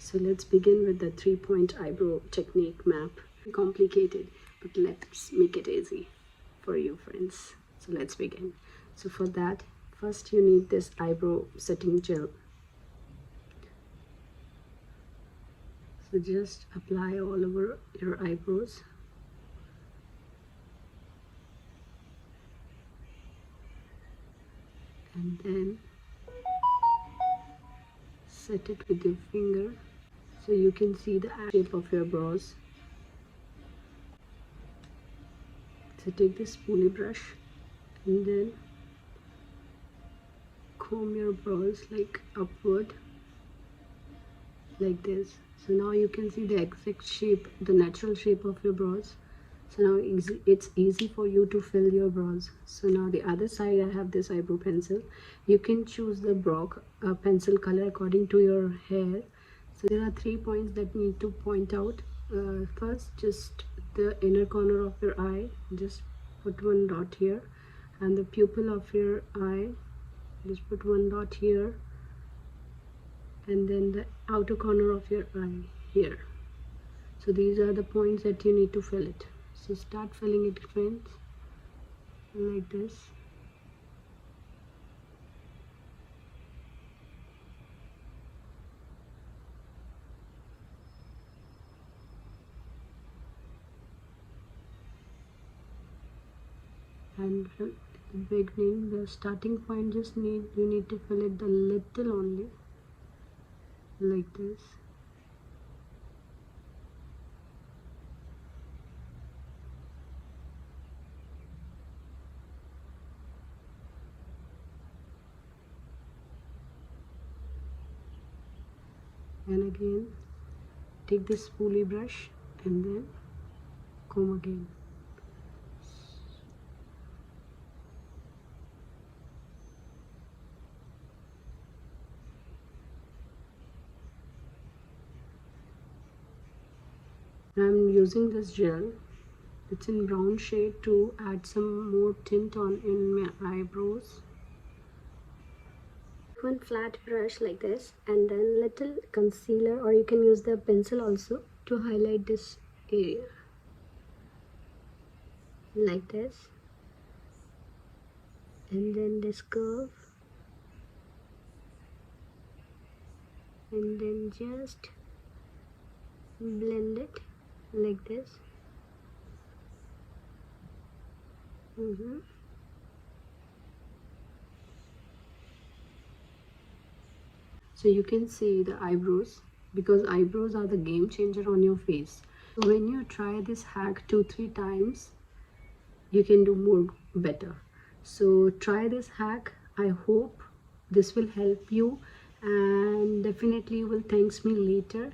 So let's begin with the 3-point eyebrow technique map. Complicated, but let's make it easy for you friends. So let's begin. So for that, first you need this eyebrow setting gel. So just apply all over your eyebrows. And then set it with your finger so you can see the shape of your brows. So take this spoolie brush and then comb your brows like upward, like this. So now you can see the exact shape, the natural shape of your brows. So now it's easy for you to fill your brows. So now the other side, I have this eyebrow pencil. You can choose the brow pencil color according to your hair. So there are 3 points that need to point out. First, just the inner corner of your eye, just put one dot here, and the pupil of your eye, just put one dot here, and then the outer corner of your eye here. So these are the points that you need to fill it. So start filling it friends, like this. And from the beginning, the starting point, you need to fill it a little only, like this. And again take this spoolie brush and then comb again. I'm using this gel, it's in brown shade, to add some more tint on in my eyebrows. One flat brush like this, and then little concealer, or you can use the pencil also to highlight this area, like this. And then this curve, and then just blend it like this. So you can see the eyebrows, because eyebrows are the game changer on your face. So when you try this hack 2-3 times, you can do more better. So try this hack. I hope this will help you, and definitely you will thanks me later.